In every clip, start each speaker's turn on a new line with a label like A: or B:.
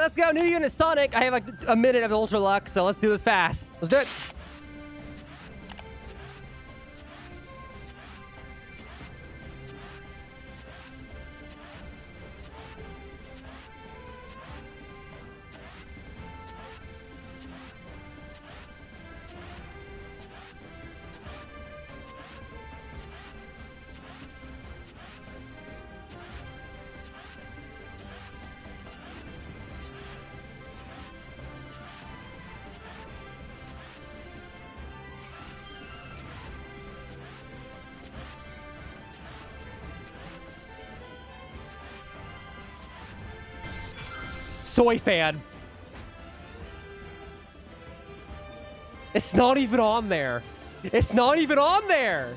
A: let's go. New unit Sonic. I have like a minute of Ultra Luck, so let's do this fast. Let's do it. Soy fan. It's not even on there. It's not even on there.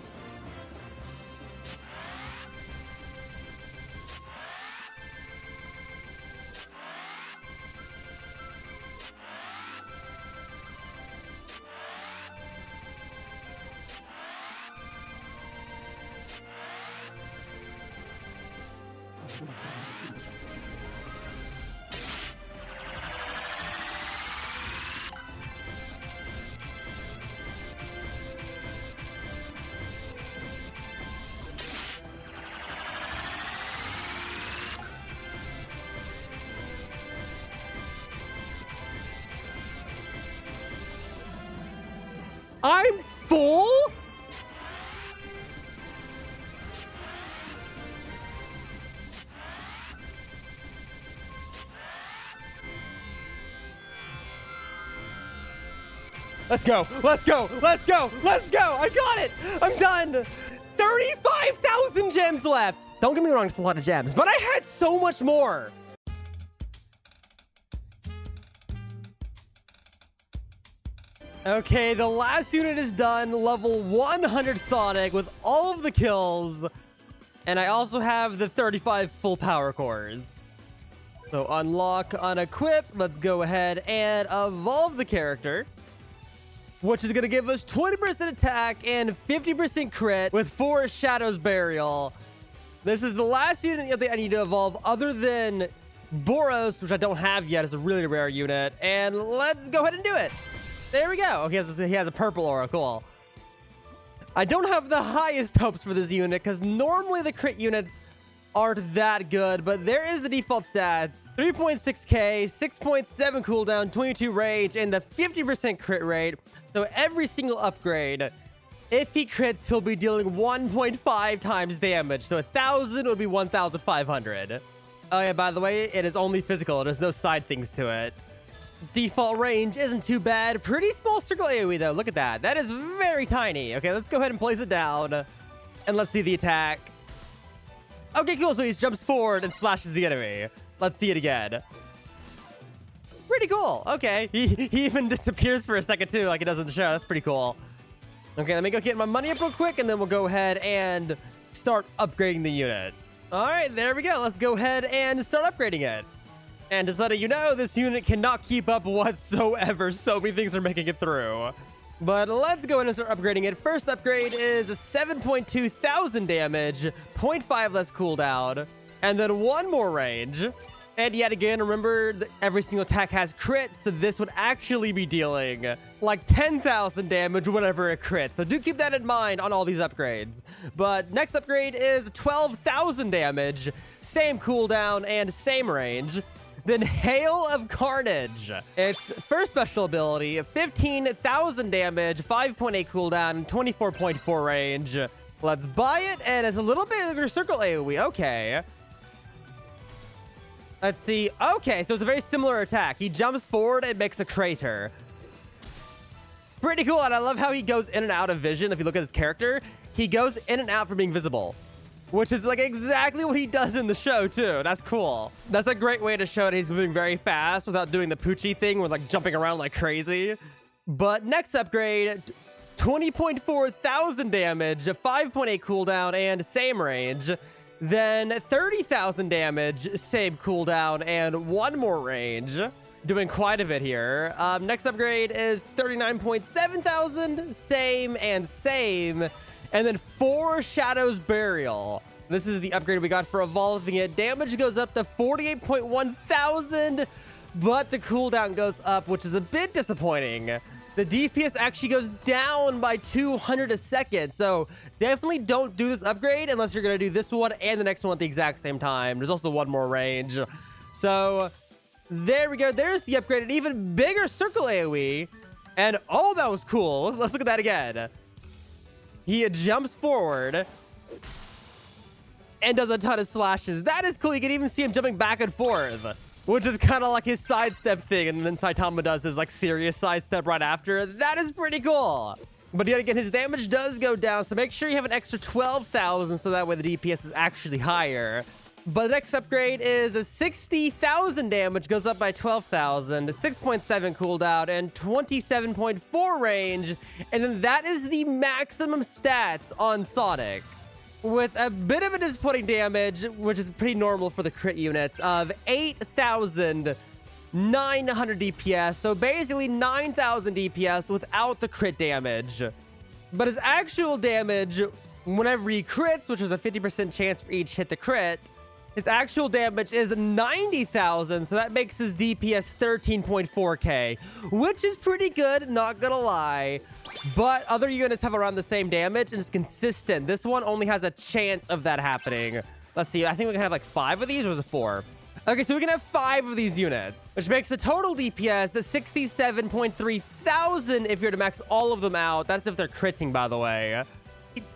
A: I'm full? Let's go. Let's go. Let's go. Let's go. I got it. I'm done. 35,000 gems left. Don't get me wrong, it's a lot of gems, but I had so much more. Okay, the last unit is done. Level 100 Sonic with all of the kills. And I also have the 35 full power cores. So unlock, unequip. Let's go ahead and evolve the character, which is going to give us 20% attack and 50% crit with 4 Shadows Burial. This is the last unit that I need to evolve other than Boros, which I don't have yet. It's a really rare unit. And let's go ahead and do it. There we go. Okay, he has a purple aura. Cool. I don't have the highest hopes for this unit because normally the crit units aren't that good, but there is the default stats. 3.6k, 6.7 cooldown, 22 range, and the 50% crit rate. So every single upgrade, if he crits, he'll be dealing 1.5 times damage. So 1,000 would be 1,500. Oh yeah, by the way, it is only physical. There's no side things to it. Default range isn't too bad. Pretty small circle AoE though. Look at that. That is very tiny. Okay, let's go ahead and place it down. And let's see the attack. Okay, cool. So he jumps forward and slashes the enemy. Let's see it again. Pretty cool. Okay. He even disappears for a second too, like it does in the show. That's pretty cool. Okay, let me go get my money up real quick, and then we'll go ahead and start upgrading the unit. All right, there we go. Let's go ahead and start upgrading it. And just letting you know, this unit cannot keep up whatsoever. So many things are making it through. But let's go ahead and start upgrading it. First upgrade is a 7.2 thousand damage, 0.5 less cooldown, and then 1 more range. And yet again, remember, every single attack has crit, so this would actually be dealing like 10,000 damage whenever it crits. So do keep that in mind on all these upgrades. But next upgrade is 12,000 damage, same cooldown and same range. Then Hail of Carnage. Its first special ability, 15,000 damage, 5.8 cooldown, and 24.4 range. Let's buy it, and it's a little bit of your circle AoE. Okay. Let's see. Okay, so it's a very similar attack. He jumps forward and makes a crater. Pretty cool, and I love how he goes in and out of vision. If you look at his character, he goes in and out from being visible, which is like exactly what he does in the show too. That's cool. That's a great way to show that he's moving very fast without doing the Poochie thing with like jumping around like crazy. But next upgrade, 20.4 thousand damage, 5.8 cooldown, and same range. Then 30,000 damage, same cooldown, and 1 more range. Doing quite a bit here. Next upgrade is 39.7 thousand, same and same. And then 4 Shadows Burial. This is the upgrade we got for evolving it. Damage goes up to 48.1 thousand, but the cooldown goes up, which is a bit disappointing. The DPS actually goes down by 200 a second, so definitely don't do this upgrade unless you're going to do this one and the next one at the exact same time. There's also one more range. So there we go. There's the upgrade, an even bigger circle AoE. And oh, that was cool. Let's look at that again. He jumps forward and does a ton of slashes. That is cool. You can even see him jumping back and forth, which is kind of like his sidestep thing. And then Saitama does his like serious sidestep right after. That is pretty cool. But yet again, his damage does go down. So make sure you have an extra 12,000 so that way the DPS is actually higher. But the next upgrade is a 60,000 damage, goes up by 12,000, 6.7 cooldown, and 27.4 range. And then that is the maximum stats on Sonic, with a bit of a disappointing damage, which is pretty normal for the crit units, of 8,900 DPS. So basically 9,000 DPS without the crit damage. But his actual damage, whenever he crits, which is a 50% chance for each hit to crit, his actual damage is 90,000, so that makes his DPS 13.4k, which is pretty good, not gonna lie. But other units have around the same damage, and it's consistent. This one only has a chance of that happening. Let's see, I think we can have like 5 of these, or is it 4? Okay, so we can have 5 of these units, which makes the total DPS 67.3 thousand if you're to max all of them out. That's if they're critting, by the way.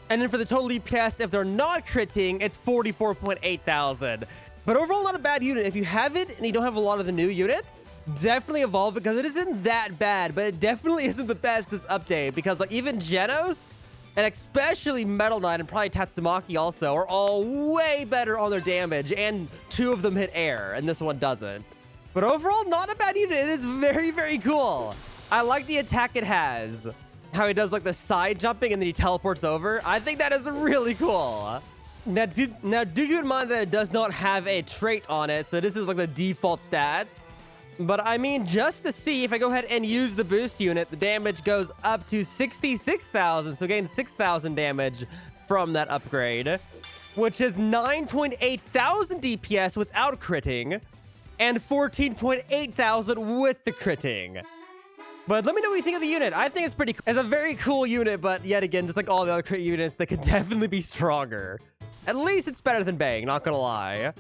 A: And then for the total DPS, if they're not critting, it's 44.8 thousand. But overall, not a bad unit. If you have it and you don't have a lot of the new units, definitely evolve it, because it isn't that bad, but it definitely isn't the best this update, because like even Genos and especially Metal Knight and probably Tatsumaki also are all way better on their damage, and 2 of them hit air and this one doesn't. But overall, not a bad unit. It is very, very cool. I like the attack it has. How he does like the side jumping and then he teleports over. I think that is really cool. Now do keep in mind that it does not have a trait on it, so this is like the default stats. But I mean, just to see, if I go ahead and use the boost unit, the damage goes up to 66,000, so gain 6,000 damage from that upgrade, which is 9.8 thousand DPS without critting, and 14.8 thousand with the critting. But let me know what you think of the unit. I think it's pretty cool. It's a very cool unit, but yet again, just like all the other crit units, they could definitely be stronger. At least it's better than Bang, not gonna lie.